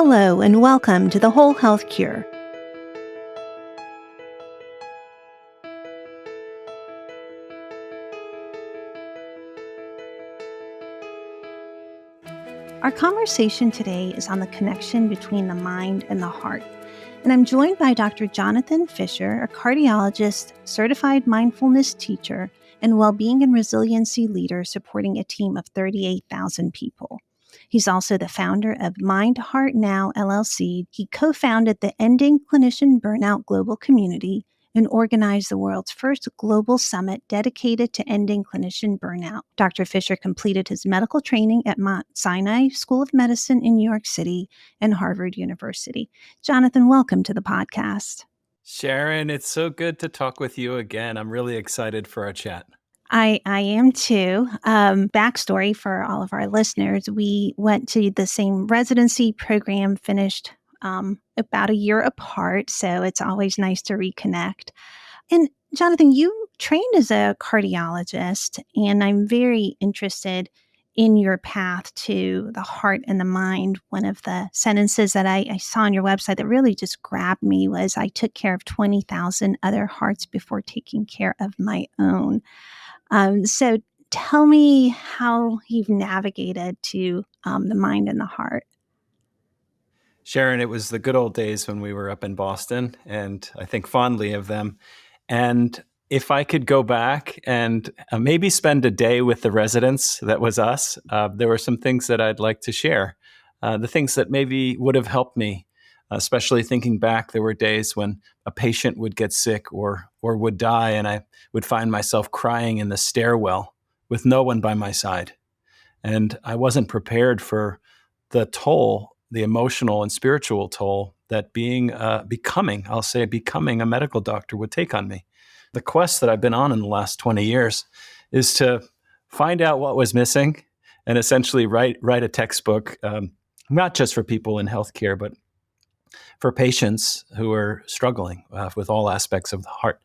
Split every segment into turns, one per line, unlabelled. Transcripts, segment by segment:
Hello and welcome to the Whole Health Cure. Our conversation today is on the connection between the mind and the heart. And I'm joined by Dr. Jonathan Fisher, a cardiologist, certified mindfulness teacher, and wellbeing and resiliency leader supporting a team of 38,000 people. He's also the founder of Mind Heart Now, LLC. He co-founded the Ending Clinician Burnout Global Community and organized the world's first global summit dedicated to ending clinician burnout. Dr. Fisher completed his medical training at Mount Sinai School of Medicine in New York City and Harvard University. Jonathan, welcome to the podcast.
Sharon, it's so good to talk with you again. I'm really excited for our chat.
I am too. Backstory for all of our listeners, we went to the same residency program, finished about a year apart, so it's always nice to reconnect. And Jonathan, you trained as a cardiologist, and I'm very interested in your path to the heart and the mind. One of the sentences that I saw on your website that really just grabbed me was, I took care of 20,000 other hearts before taking care of my own. So tell me how you've navigated to the mind and the heart.
Sharon, it was the good old days when we were up in Boston, and I think fondly of them. And if I could go back and maybe spend a day with the residents, that was us, there were some things that I'd like to share. The things that maybe would have helped me, especially thinking back, there were days when a patient would get sick or would die, and I would find myself crying in the stairwell with no one by my side. And I wasn't prepared for the toll, the emotional and spiritual toll that becoming a medical doctor would take on me. The quest that I've been on in the last 20 years is to find out what was missing and essentially write a textbook, not just for people in healthcare, but for patients who are struggling with all aspects of the heart.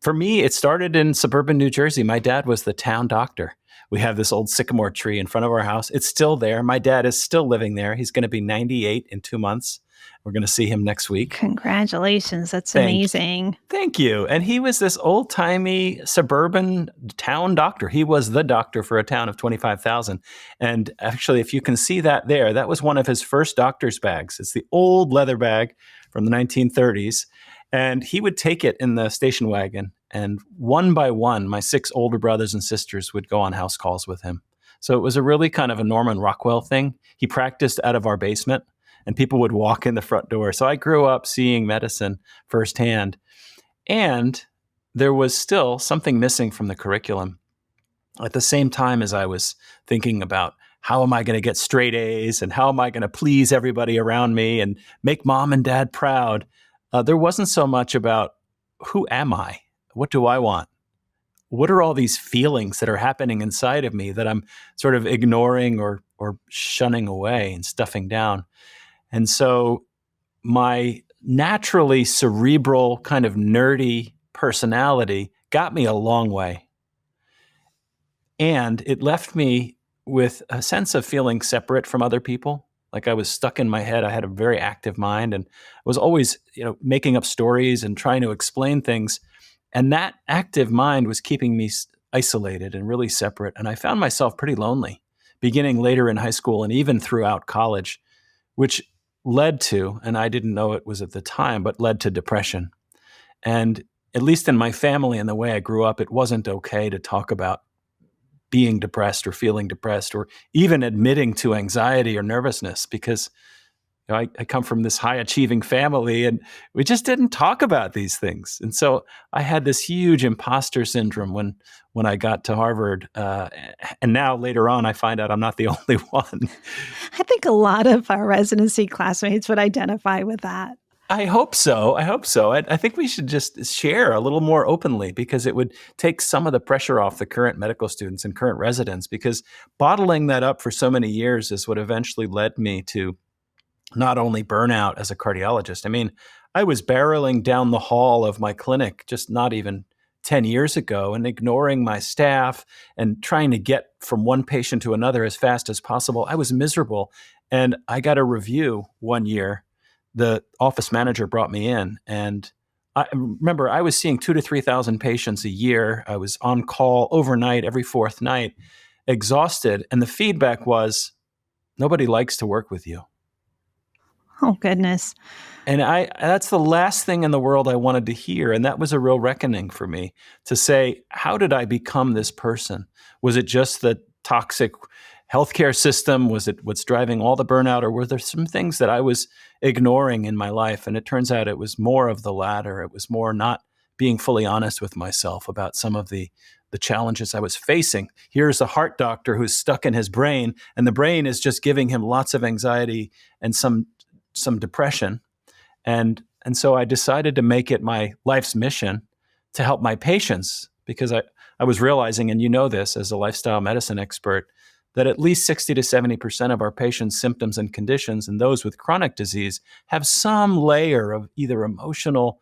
For me, it started in suburban New Jersey. My dad was the town doctor. We have this old sycamore tree in front of our house. It's still there. My dad is still living there. He's going to be 98 in 2 months. We're going to see him next week.
Congratulations. That's amazing.
Thank you. And he was this old-timey suburban town doctor. He was the doctor for a town of 25,000. And actually, if you can see that there, that was one of his first doctor's bags. It's the old leather bag from the 1930s. And he would take it in the station wagon. And one by one, my 6 older brothers and sisters would go on house calls with him. So it was a really kind of a Norman Rockwell thing. He practiced out of our basement, and people would walk in the front door. So I grew up seeing medicine firsthand. And there was still something missing from the curriculum. At the same time as I was thinking about, how am I going to get straight A's and how am I going to please everybody around me and make mom and dad proud, there wasn't so much about, who am I? What do I want? What are all these feelings that are happening inside of me that I'm sort of ignoring or shunning away and stuffing down? And so my naturally cerebral, kind of nerdy personality got me a long way. And it left me with a sense of feeling separate from other people. Like I was stuck in my head. I had a very active mind and was always, making up stories and trying to explain things. And that active mind was keeping me isolated and really separate. And I found myself pretty lonely, beginning later in high school and even throughout college, which led to, and I didn't know it was at the time, but led to depression. And at least in my family and the way I grew up, it wasn't okay to talk about being depressed or feeling depressed or even admitting to anxiety or nervousness because I come from this high achieving family and we just didn't talk about these things. And so I had this huge imposter syndrome when I got to Harvard. And now later on, I find out I'm not the only one.
I think a lot of our residency classmates would identify with that.
I hope so. I think we should just share a little more openly because it would take some of the pressure off the current medical students and current residents, because bottling that up for so many years is what eventually led me to not only burnout as a cardiologist. I mean, I was barreling down the hall of my clinic, just not even 10 years ago and ignoring my staff and trying to get from one patient to another as fast as possible. I was miserable. And I got a review one year. The office manager brought me in, and I remember I was seeing 2,000 to 3,000 patients a year. I was on call overnight every fourth night, exhausted. And the feedback was, nobody likes to work with you.
Oh, goodness.
And that's the last thing in the world I wanted to hear. And that was a real reckoning for me to say, how did I become this person? Was it just the toxic healthcare system? Was it what's driving all the burnout? Or were there some things that I was ignoring in my life? And it turns out it was more of the latter. It was more not being fully honest with myself about some of the challenges I was facing. Here's a heart doctor who's stuck in his brain, and the brain is just giving him lots of anxiety and some depression. And so I decided to make it my life's mission to help my patients, because I was realizing, and you know this as a lifestyle medicine expert, that at least 60 to 70% of our patients' symptoms and conditions, and those with chronic disease, have some layer of either emotional,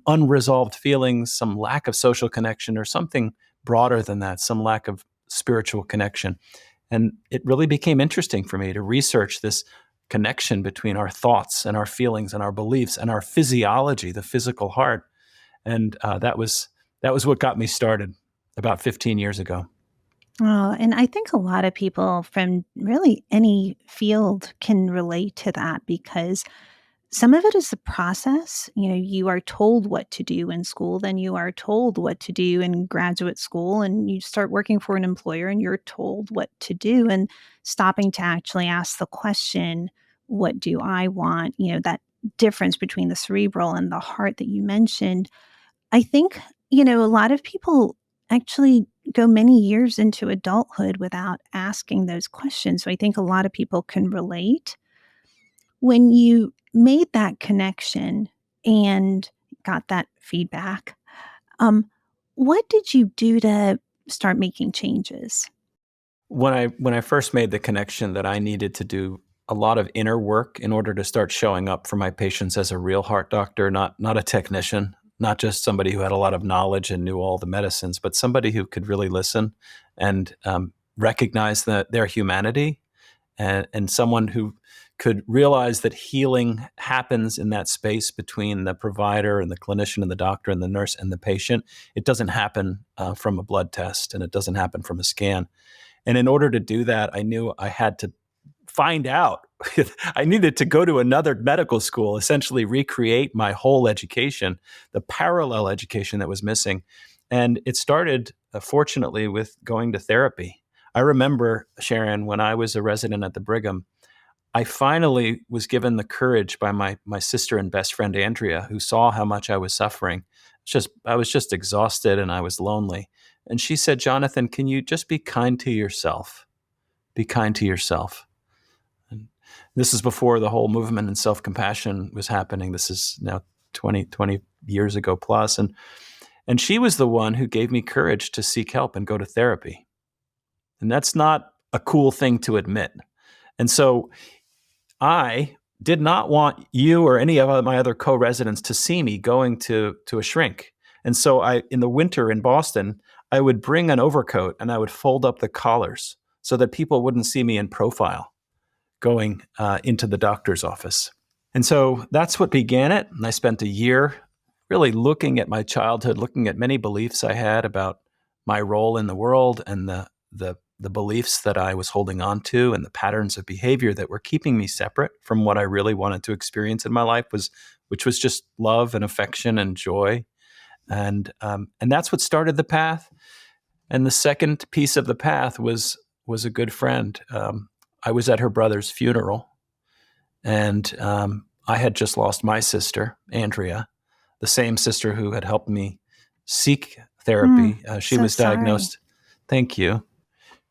unresolved feelings, some lack of social connection, or something broader than that, some lack of spiritual connection. And it really became interesting for me to research this connection between our thoughts and our feelings and our beliefs and our physiology, the physical heart. And that was what got me started about 15 years ago.
Oh, and I think a lot of people from really any field can relate to that, because some of it is the process. You are told what to do in school, then you are told what to do in graduate school, and you start working for an employer and you're told what to do, and stopping to actually ask the question, what do I want? That difference between the cerebral and the heart that you mentioned. I think, a lot of people actually go many years into adulthood without asking those questions. So I think a lot of people can relate. When you made that connection and got that feedback, um, what did you do to start making changes?
When I first made the connection that I needed to do a lot of inner work in order to start showing up for my patients as a real heart doctor, not a technician, not just somebody who had a lot of knowledge and knew all the medicines, but somebody who could really listen and recognize their humanity, and someone who could realize that healing happens in that space between the provider and the clinician and the doctor and the nurse and the patient. It doesn't happen from a blood test, and it doesn't happen from a scan. And in order to do that, I knew I had to find out. I needed to go to another medical school, essentially recreate my whole education, the parallel education that was missing. And it started, fortunately, with going to therapy. I remember, Sharon, when I was a resident at the Brigham, I finally was given the courage by my sister and best friend, Andrea, who saw how much I was suffering. I was just exhausted and I was lonely. And she said, Jonathan, can you just be kind to yourself? Be kind to yourself. And this is before the whole movement in self-compassion was happening. This is now 20 years ago plus. And she was the one who gave me courage to seek help and go to therapy. And that's not a cool thing to admit. And so I did not want you or any of my other co-residents to see me going to a shrink. And so in the winter in Boston, I would bring an overcoat and I would fold up the collars so that people wouldn't see me in profile going into the doctor's office. And so that's what began it. And I spent a year really looking at my childhood, looking at many beliefs I had about my role in the world and the beliefs that I was holding on to and the patterns of behavior that were keeping me separate from what I really wanted to experience in my life, which was just love and affection and joy. And that's what started the path. And the second piece of the path was a good friend. I was at her brother's funeral, and I had just lost my sister, Andrea, the same sister who had helped me seek therapy. She
So
was diagnosed.
sorry.
Thank you.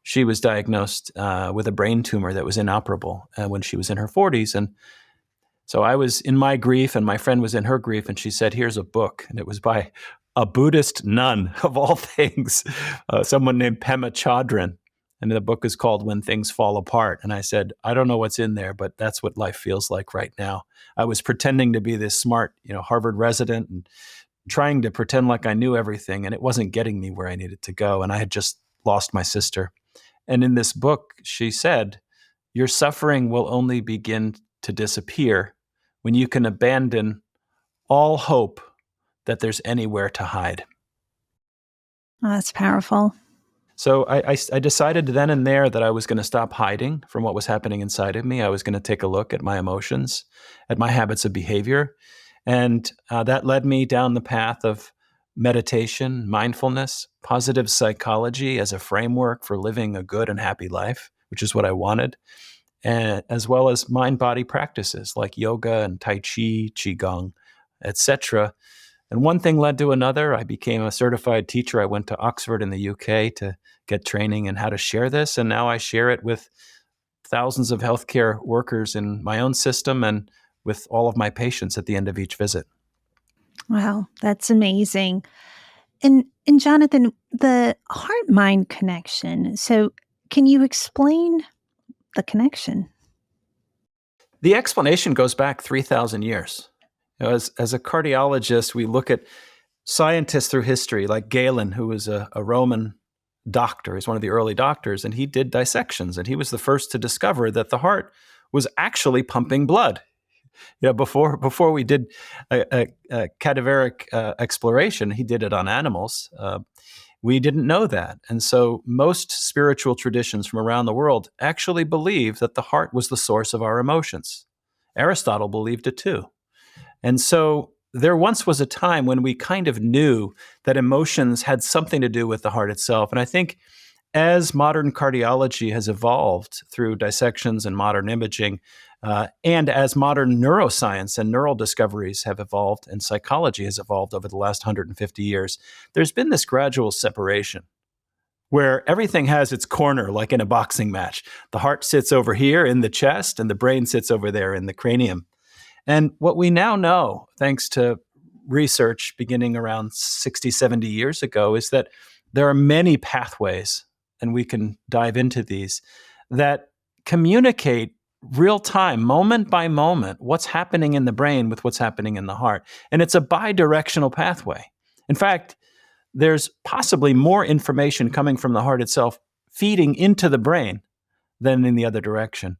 She was diagnosed with a brain tumor that was inoperable when she was in her 40s. And so I was in my grief and my friend was in her grief. And she said, here's a book. And it was by a Buddhist nun, of all things, someone named Pema Chodron. And the book is called When Things Fall Apart. And I said, I don't know what's in there, but that's what life feels like right now. I was pretending to be this smart, Harvard resident and trying to pretend like I knew everything, and it wasn't getting me where I needed to go. And I had just lost my sister. And in this book, she said, your suffering will only begin to disappear when you can abandon all hope that there's anywhere to hide.
Oh, that's powerful.
So I decided then and there that I was going to stop hiding from what was happening inside of me. I was going to take a look at my emotions, at my habits of behavior. And that led me down the path of meditation, mindfulness, positive psychology as a framework for living a good and happy life, which is what I wanted, and as well as mind-body practices like yoga and tai chi, qigong, etc. And one thing led to another. I became a certified teacher. I went to Oxford in the UK to get training in how to share this. And now I share it with thousands of healthcare workers in my own system and with all of my patients at the end of each visit.
Wow, that's amazing. And Jonathan, the heart-mind connection. So, can you explain the connection?
The explanation goes back 3,000 years. As a cardiologist, we look at scientists through history, like Galen, who was a Roman doctor. He's one of the early doctors, and he did dissections, and he was the first to discover that the heart was actually pumping blood. Before we did a cadaveric exploration, he did it on animals. We didn't know that. And so most spiritual traditions from around the world actually believe that the heart was the source of our emotions. Aristotle believed it too. And so there once was a time when we kind of knew that emotions had something to do with the heart itself. And I think as modern cardiology has evolved through dissections and modern imaging, and as modern neuroscience and neural discoveries have evolved and psychology has evolved over the last 150 years, there's been this gradual separation where everything has its corner, like in a boxing match. The heart sits over here in the chest and the brain sits over there in the cranium. And what we now know, thanks to research beginning around 60, 70 years ago, is that there are many pathways, and we can dive into these, that communicate real time, moment by moment, what's happening in the brain with what's happening in the heart. And it's a bidirectional pathway. In fact, there's possibly more information coming from the heart itself feeding into the brain than in the other direction.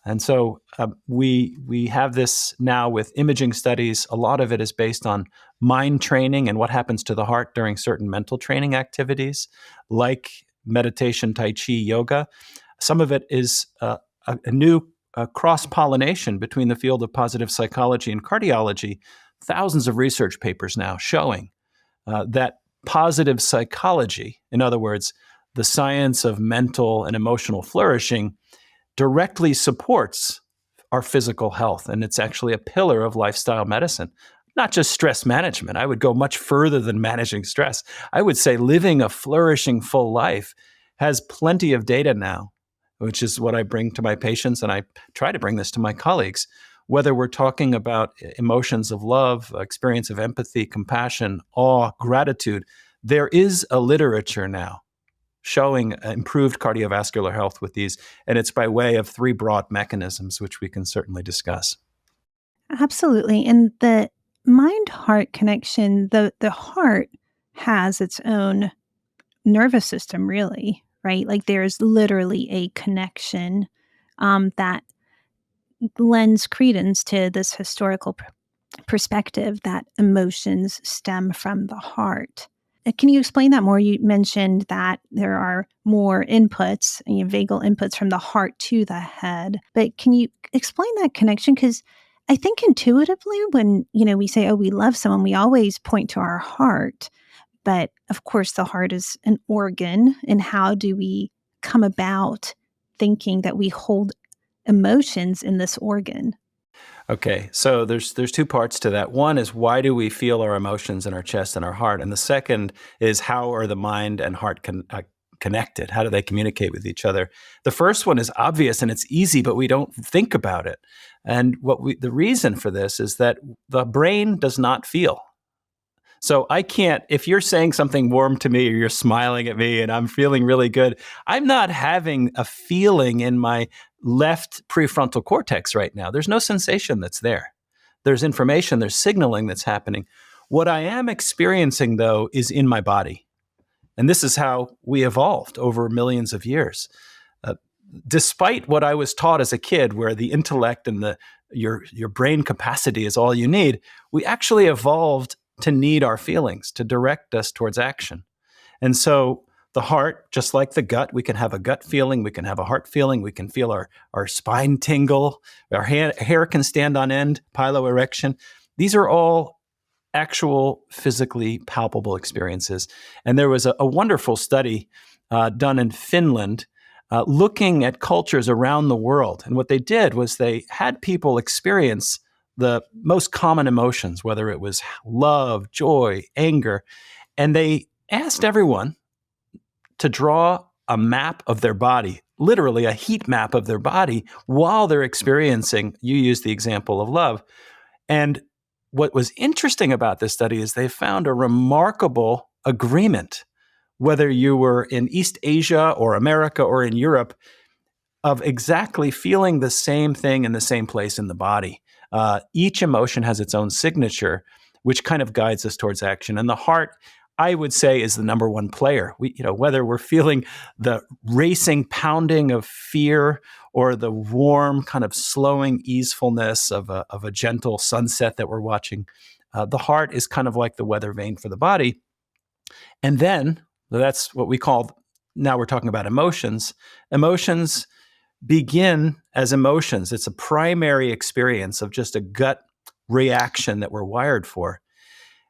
And so we have this now with imaging studies. A lot of it is based on mind training and what happens to the heart during certain mental training activities, like meditation, tai chi, yoga. Some of it is a new cross-pollination between the field of positive psychology and cardiology. Thousands of research papers now showing that positive psychology, in other words, the science of mental and emotional flourishing, directly supports our physical health. And it's actually a pillar of lifestyle medicine, not just stress management. I would go much further than managing stress. I would say living a flourishing full life has plenty of data now, which is what I bring to my patients. And I try to bring this to my colleagues, whether we're talking about emotions of love, experience of empathy, compassion, awe, gratitude. There is a literature now showing improved cardiovascular health with these. And it's by way of three broad mechanisms, which we can certainly discuss.
Absolutely. And the mind-heart connection, the heart has its own nervous system, really, right? Like there's literally a connection that lends credence to this historical perspective that emotions stem from the heart. Can you explain that more? You mentioned that there are more inputs, vagal inputs from the heart to the head. But can you explain that connection? Because I think intuitively, when we say, "Oh, we love someone," we always point to our heart. But of course, the heart is an organ. And how do we come about thinking that we hold emotions in this organ?
Okay, so there's two parts to that. One is, why do we feel our emotions in our chest and our heart? And the second is, how are the mind and heart connected? How do they communicate with each other? The first one is obvious and it's easy, but we don't think about it. And the reason for this is that the brain does not feel. So I can't, if you're saying something warm to me or you're smiling at me and I'm feeling really good, I'm not having a feeling in my left prefrontal cortex right now. There's no sensation that's there. There's information, there's signaling that's happening. What I am experiencing, though, is in my body. And this is how we evolved over millions of years. Uh, Despite what I was taught as a kid, where the intellect and your brain capacity is all you need, we actually evolved to need our feelings to direct us towards action. And so the heart, just like the gut, we can have a gut feeling, we can have a heart feeling, we can feel our spine tingle, our hair can stand on end, piloerection. These are all actual physically palpable experiences. And there was a wonderful study done in Finland looking at cultures around the world. And what they did was they had people experience the most common emotions, whether it was love, joy, anger, and they asked everyone to draw a map of their body, literally a heat map of their body, while they're experiencing, you used the example of love. And what was interesting about this study is they found a remarkable agreement, whether you were in East Asia or America or in Europe, of exactly feeling the same thing in the same place in the body. Each emotion has its own signature, which kind of guides us towards action. And the heart, I would say, is the number one player. Whether we're feeling the racing pounding of fear or the warm kind of slowing easefulness of a gentle sunset that we're watching, the heart is kind of like the weather vane for the body. And then that's what we call, now we're talking about emotions. Emotions begin as emotions. It's a primary experience of just a gut reaction that we're wired for.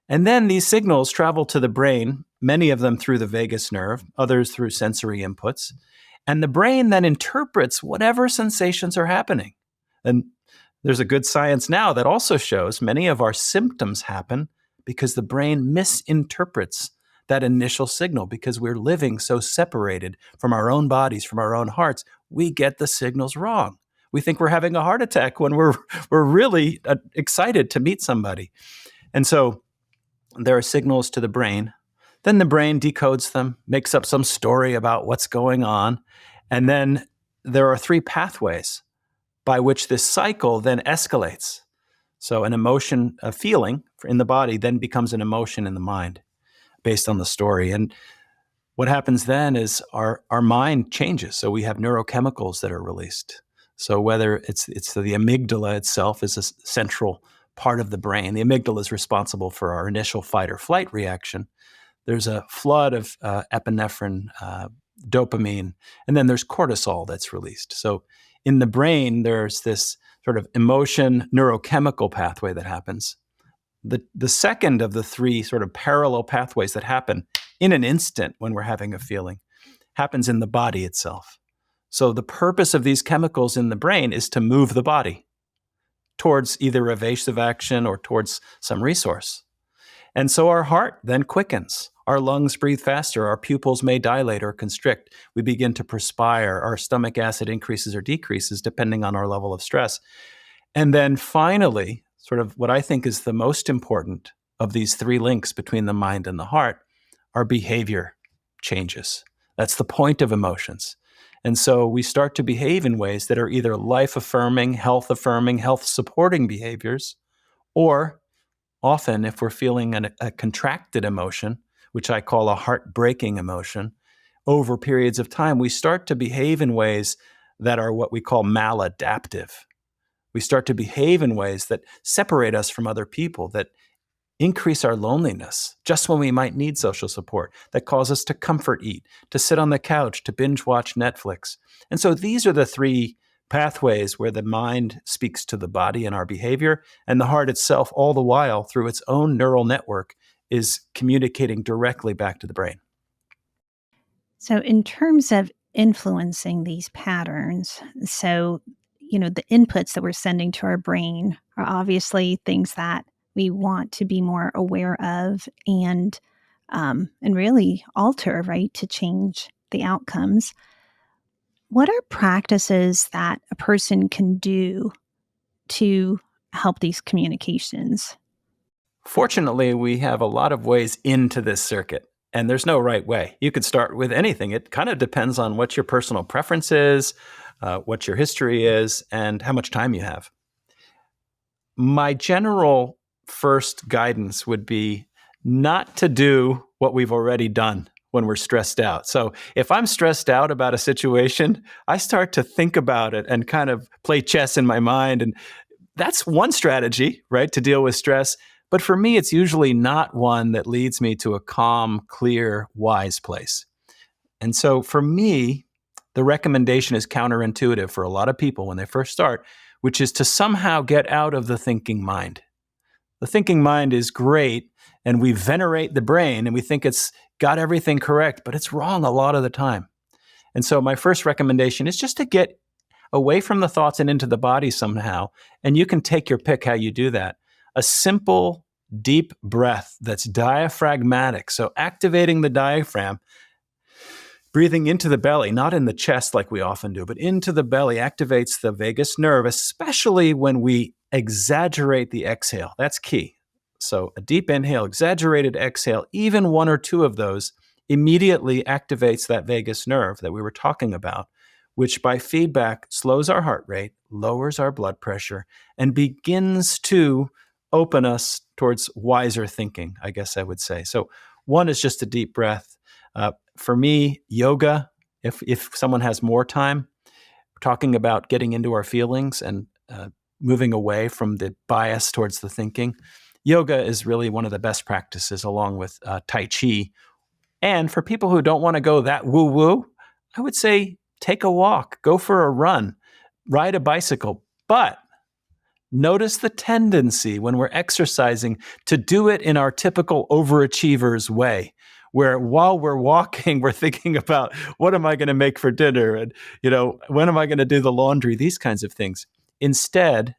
And then these signals travel to the brain, many of them through the vagus nerve, others through sensory inputs. And the brain then interprets whatever sensations are happening. And there's a good science now that also shows many of our symptoms happen because the brain misinterprets that initial signal. Because we're living so separated from our own bodies, from our own hearts, we get the signals wrong. We think we're having a heart attack when we're really excited to meet somebody. And so there are signals to the brain. Then the brain decodes them, makes up some story about what's going on. And then there are three pathways by which this cycle then escalates. So an emotion, a feeling in the body then becomes an emotion in the mind based on the story. And what happens then is our mind changes. So we have neurochemicals that are released. So whether it's the amygdala itself is a central part of the brain. The amygdala is responsible for our initial fight or flight reaction. There's a flood of epinephrine, dopamine, and then there's cortisol that's released. So in the brain, there's this sort of emotion neurochemical pathway that happens. The second of the three sort of parallel pathways that happen in an instant when we're having a feeling happens in the body itself. So the purpose of these chemicals in the brain is to move the body towards either evasive action or towards some resource. And so our heart then quickens. Our lungs breathe faster. Our pupils may dilate or constrict. We begin to perspire. Our stomach acid increases or decreases depending on our level of stress. And then finally, sort of what I think is the most important of these three links between the mind and the heart, our behavior changes. That's the point of emotions. And so we start to behave in ways that are either life-affirming, health-supporting behaviors, or often if we're feeling a contracted emotion, which I call a heart-breaking emotion, over periods of time, we start to behave in ways that are what we call maladaptive. We start to behave in ways that separate us from other people, that increase our loneliness just when we might need social support, that cause us to comfort eat, to sit on the couch, to binge watch Netflix. And so these are the three pathways where the mind speaks to the body and our behavior, and the heart itself, all the while, through its own neural network, is communicating directly back to the brain.
So, in terms of influencing these patterns, the inputs that we're sending to our brain are obviously things that we want to be more aware of and really alter, right, to change the outcomes. What are practices that a person can do to help these communications?
Fortunately, we have a lot of ways into this circuit, and there's no right way. You could start with anything. It kind of depends on what your personal preference is, what your history is, and how much time you have. My general first guidance would be not to do what we've already done when we're stressed out. So if I'm stressed out about a situation, I start to think about it and kind of play chess in my mind. And that's one strategy, right, to deal with stress. But for me, it's usually not one that leads me to a calm, clear, wise place. And so for me, the recommendation is counterintuitive for a lot of people when they first start, which is to somehow get out of the thinking mind. The thinking mind is great, and we venerate the brain and we think it's got everything correct, but it's wrong a lot of the time. And so my first recommendation is just to get away from the thoughts and into the body somehow. And you can take your pick how you do that. A simple, deep breath that's diaphragmatic. So activating the diaphragm, breathing into the belly, not in the chest like we often do, but into the belly activates the vagus nerve, especially when we exaggerate the exhale. That's key. So a deep inhale, exaggerated exhale, even one or two of those immediately activates that vagus nerve that we were talking about, which by feedback slows our heart rate, lowers our blood pressure, and begins to open us towards wiser thinking, I guess I would say. So one is just a deep breath. For me, yoga, if someone has more time, talking about getting into our feelings and moving away from the bias towards the thinking, yoga is really one of the best practices along with Tai Chi. And for people who don't want to go that woo-woo, I would say take a walk, go for a run, ride a bicycle. But notice the tendency when we're exercising to do it in our typical overachievers way, where while we're walking, we're thinking about what am I going to make for dinner? And, when am I going to do the laundry? These kinds of things. Instead,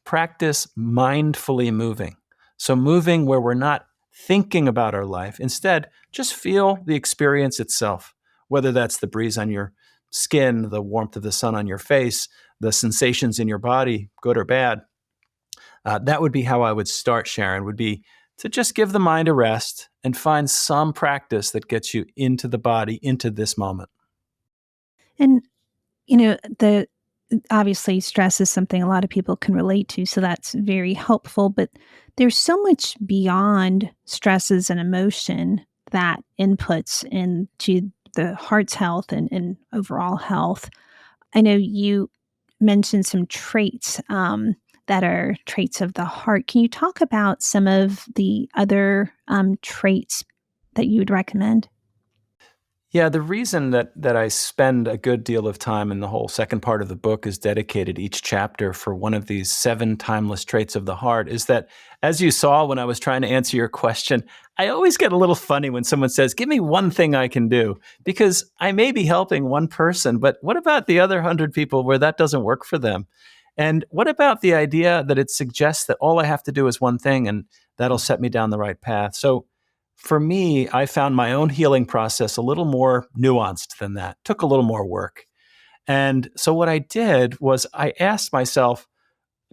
practice mindfully moving. So moving where we're not thinking about our life. Instead, just feel the experience itself, whether that's the breeze on your skin, the warmth of the sun on your face, the sensations in your body, good or bad. That would be how I would start, Sharon, would be to just give the mind a rest and find some practice that gets you into the body, into this moment.
And, the obviously stress is something a lot of people can relate to, so that's very helpful, but there's so much beyond stresses and emotion that inputs into the heart's health and overall health. I know you mentioned some traits that are traits of the heart. Can you talk about some of the other traits that you would recommend?
Yeah, the reason that I spend a good deal of time in the whole second part of the book is dedicated each chapter for one of these 7 timeless traits of the heart is that, as you saw when I was trying to answer your question, I always get a little funny when someone says, give me one thing I can do, because I may be helping one person, but what about the other 100 people where that doesn't work for them? And what about the idea that it suggests that all I have to do is one thing and that'll set me down the right path? So for me, I found my own healing process a little more nuanced than that, took a little more work. And so what I did was I asked myself,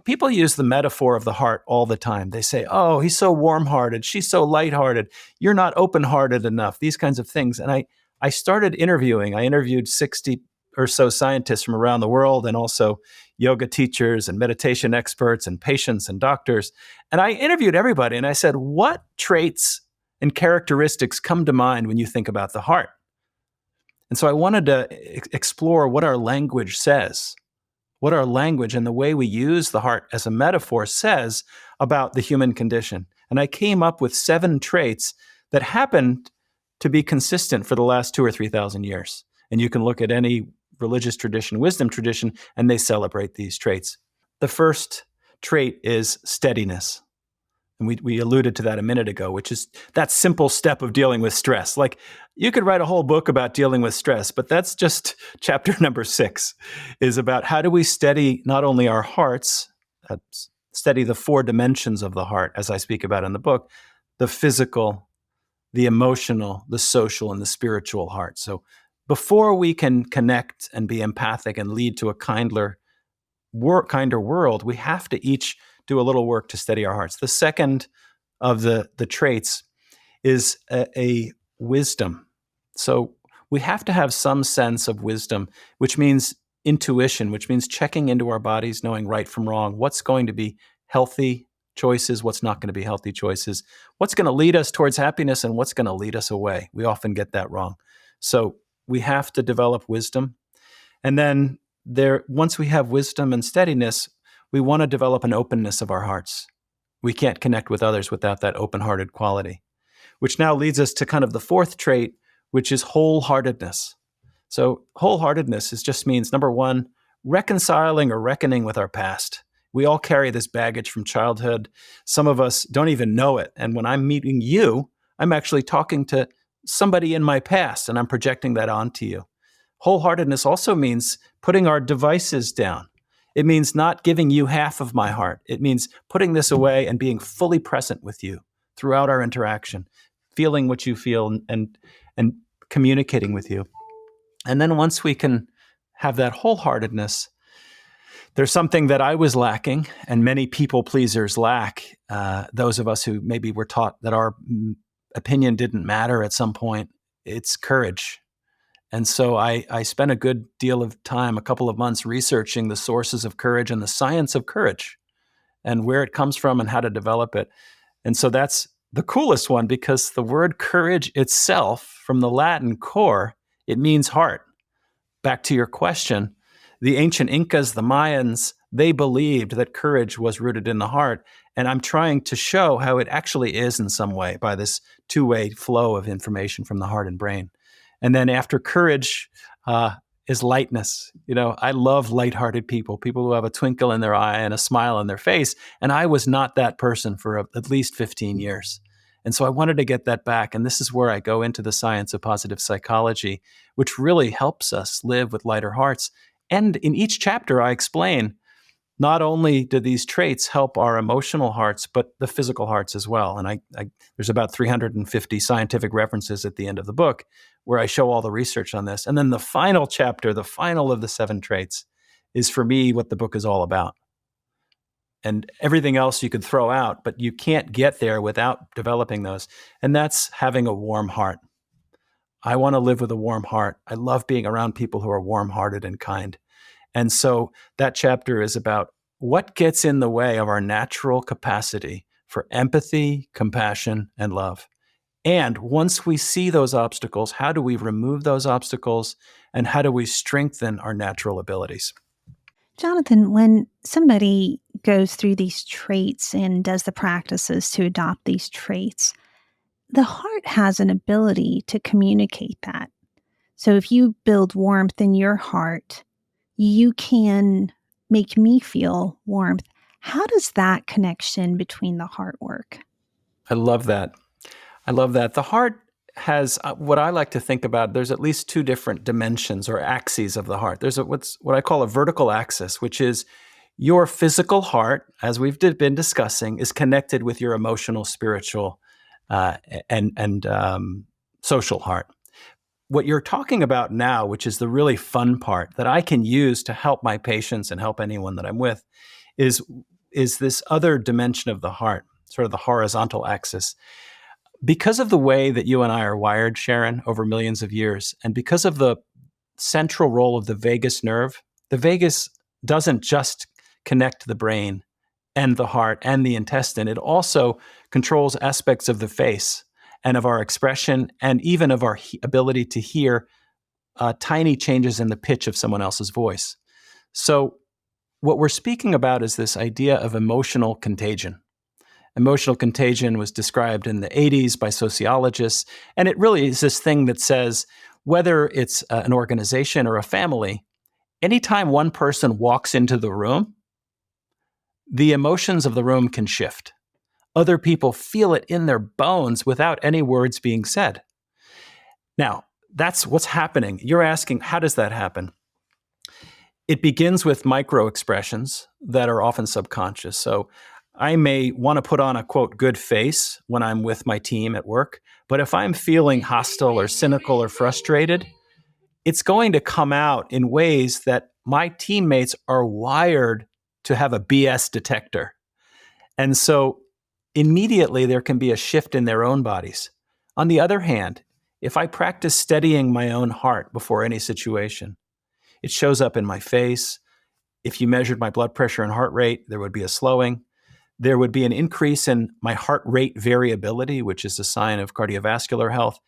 people use the metaphor of the heart all the time. They say, oh, he's so warm-hearted, she's so light-hearted, you're not open-hearted enough, these kinds of things. And I started interviewing. I interviewed 60 or so scientists from around the world and also yoga teachers and meditation experts and patients and doctors. And I interviewed everybody and I said, what traits and characteristics come to mind when you think about the heart? And so I wanted to explore what our language says, what our language and the way we use the heart as a metaphor says about the human condition. And I came up with 7 traits that happened to be consistent for the last 2,000 or 3,000 years. And you can look at any religious tradition, wisdom tradition, and they celebrate these traits. The first trait is steadiness. And we alluded to that a minute ago, which is that simple step of dealing with stress. Like you could write a whole book about dealing with stress, but that's just chapter number 6 is about how do we steady not only our hearts, steady the 4 dimensions of the heart, as I speak about in the book, the physical, the emotional, the social, and the spiritual heart. So before we can connect and be empathic and lead to a kinder world, we have to each do a little work to steady our hearts. The second of the traits is a wisdom. So we have to have some sense of wisdom, which means intuition, which means checking into our bodies, knowing right from wrong, what's going to be healthy, choices, what's not going to be healthy choices, what's going to lead us towards happiness and what's going to lead us away. We often get that wrong. So we have to develop wisdom. And then once we have wisdom and steadiness, we want to develop an openness of our hearts. We can't connect with others without that open-hearted quality, which now leads us to kind of the fourth trait, which is wholeheartedness. So wholeheartedness just means, number one, reconciling or reckoning with our past. We all carry this baggage from childhood. Some of us don't even know it. And when I'm meeting you, I'm actually talking to somebody in my past, and I'm projecting that onto you. Wholeheartedness also means putting our devices down. It means not giving you half of my heart. It means putting this away and being fully present with you throughout our interaction, feeling what you feel and communicating with you. And then once we can have that wholeheartedness, there's something that I was lacking, and many people pleasers lack. Those of us who maybe were taught that our opinion didn't matter at some point. It's courage. And so I spent a good deal of time, a couple of months, researching the sources of courage and the science of courage and where it comes from and how to develop it. And so that's the coolest one, because the word courage itself, from the Latin cor, it means heart. Back to your question, the ancient Incas, the Mayans, they believed that courage was rooted in the heart. And I'm trying to show how it actually is in some way by this two-way flow of information from the heart and brain. And then after courage is lightness. I love lighthearted people who have a twinkle in their eye and a smile on their face. And I was not that person for at least 15 years. And so I wanted to get that back. And this is where I go into the science of positive psychology, which really helps us live with lighter hearts. And in each chapter, I explain not only do these traits help our emotional hearts, but the physical hearts as well. And there's about 350 scientific references at the end of the book where I show all the research on this. And then the final chapter, the final of the 7 traits, is for me what the book is all about. And everything else you could throw out, but you can't get there without developing those. And that's having a warm heart. I want to live with a warm heart. I love being around people who are warm-hearted and kind. And so that chapter is about what gets in the way of our natural capacity for empathy, compassion, and love. And once we see those obstacles, how do we remove those obstacles, and how do we strengthen our natural abilities?
Jonathan, when somebody goes through these traits and does the practices to adopt these traits, the heart has an ability to communicate that. So if you build warmth in your heart, you can make me feel warmth. How does that connection between the heart work?
I love that. The heart has what I like to think about. There's at least 2 different dimensions or axes of the heart. There's what I call a vertical axis, which is your physical heart, as we've been discussing, is connected with your emotional, spiritual, and social heart. What you're talking about now, which is the really fun part that I can use to help my patients and help anyone that I'm with, is this other dimension of the heart, sort of the horizontal axis. Because of the way that you and I are wired, Sharon, over millions of years, and because of the central role of the vagus nerve, the vagus doesn't just connect the brain and the heart and the intestine. It also controls aspects of the face and of our expression, and even of our ability to hear tiny changes in the pitch of someone else's voice. So what we're speaking about is this idea of emotional contagion. Emotional contagion was described in the 80s by sociologists, and it really is this thing that says, whether it's an organization or a family, anytime one person walks into the room, the emotions of the room can shift. Other people feel it in their bones without any words being said. Now, that's what's happening. You're asking, how does that happen? It begins with micro expressions that are often subconscious. So I may want to put on a, quote, good face when I'm with my team at work, but if I'm feeling hostile or cynical or frustrated, it's going to come out in ways that my teammates are wired to have a BS detector. And so immediately there can be a shift in their own bodies. On the other hand, if I practice steadying my own heart before any situation, it shows up in my face. If you measured my blood pressure and heart rate, there would be a slowing. There would be an increase in my heart rate variability, which is a sign of cardiovascular health.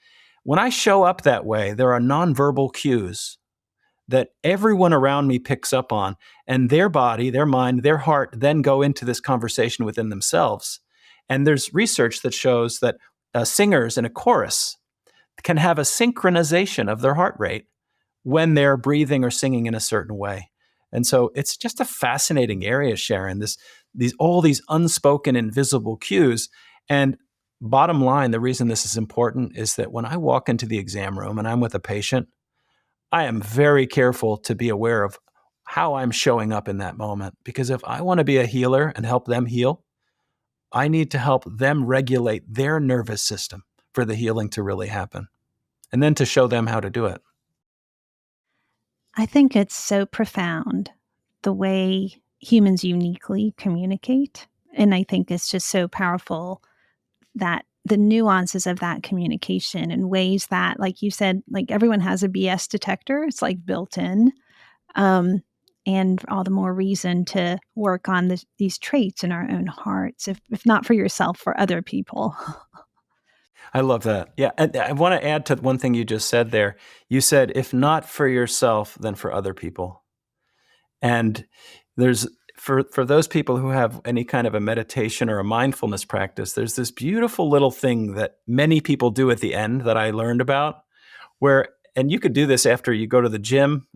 When I show up that way, there are nonverbal cues that everyone around me picks up on, and their body, their mind, their heart then go into this conversation within themselves. And there's research that shows that singers in a chorus can have a synchronization of their heart rate when they're breathing or singing in a certain way. And so it's just a fascinating area, Sharon, all these unspoken, invisible cues. And bottom line, the reason this is important is that when I walk into the exam room and I'm with a patient, I am very careful to be aware of how I'm showing up in that moment. Because if I want to be a healer and help them heal, I need to help them regulate their nervous system for the healing to really happen, and then to show them how to do it.
I think it's so profound the way humans uniquely communicate. And I think it's just so powerful that the nuances of that communication in ways that, like you said, like everyone has a BS detector, it's like built in. And all the more reason to work on these traits in our own hearts, if not for yourself, for other people.
I love that. Yeah. And I want to add to one thing you just said there. You said, if not for yourself, then for other people. And there's, for those people who have any kind of a meditation or a mindfulness practice, there's this beautiful little thing that many people do at the end that I learned about where, and you could do this after you go to the gym,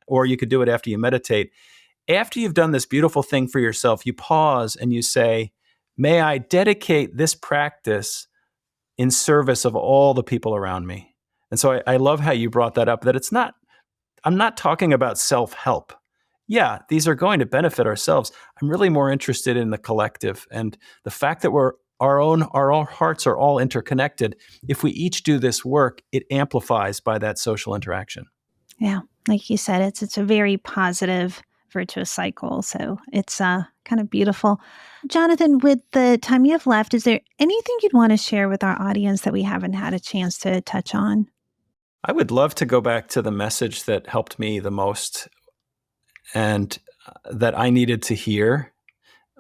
or you could do it after you meditate. After you've done this beautiful thing for yourself, you pause and you say, may I dedicate this practice in service of all the people around me. And so I love how you brought that up, that I'm not talking about self-help. Yeah, these are going to benefit ourselves. I'm really more interested in the collective and the fact that our own hearts are all interconnected. If we each do this work, it amplifies by that social interaction.
Yeah, like you said, it's a very positive, virtuous cycle. So it's kind of beautiful. Jonathan, with the time you have left, is there anything you'd want to share with our audience that we haven't had a chance to touch on?
I would love to go back to the message that helped me the most and that I needed to hear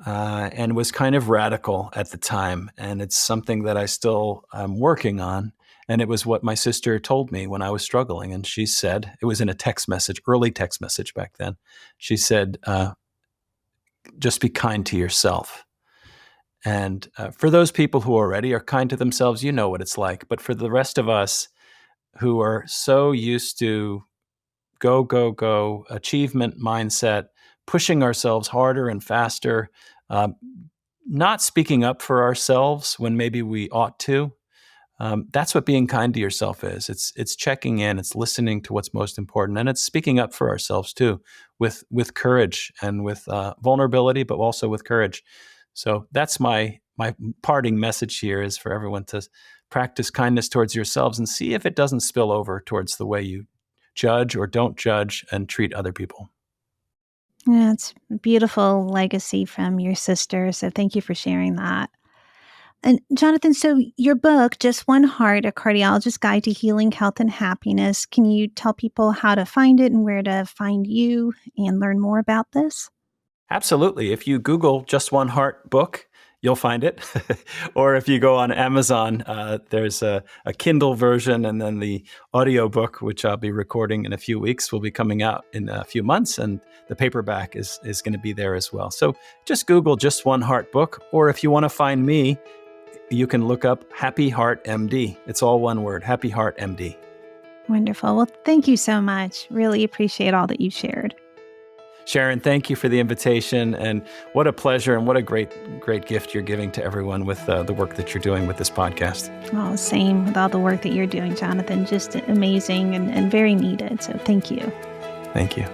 and was kind of radical at the time. And it's something that I still am working on. And it was what my sister told me when I was struggling. And she said, it was in a text message, early text message back then. She said, just be kind to yourself. And for those people who already are kind to themselves, you know what it's like. But for the rest of us who are so used to go, go, go, achievement mindset, pushing ourselves harder and faster, not speaking up for ourselves when maybe we ought to. That's what being kind to yourself is. It's checking in, it's listening to what's most important, and it's speaking up for ourselves too, with courage and with vulnerability, but also with courage. So that's my parting message here is for everyone to practice kindness towards yourselves and see if it doesn't spill over towards the way you judge or don't judge and treat other people.
Yeah, it's a beautiful legacy from your sister. So thank you for sharing that. And Jonathan, so your book, Just One Heart, A Cardiologist's Guide to Healing, Health, and Happiness, can you tell people how to find it and where to find you and learn more about this?
Absolutely. If you Google Just One Heart book, you'll find it. Or if you go on Amazon, there's a Kindle version, and then the audiobook, which I'll be recording in a few weeks, will be coming out in a few months, and the paperback is going to be there as well. So just Google Just One Heart book, or if you want to find me, you can look up Happy Heart MD. It's all one word, Happy Heart MD.
Wonderful. Well, thank you so much. Really appreciate all that you shared.
Sharon, thank you for the invitation, and what a pleasure and what a great gift you're giving to everyone with the work that you're doing with this podcast.
Oh, same with all the work that you're doing, Jonathan. Just amazing and very needed. So thank you.
Thank you.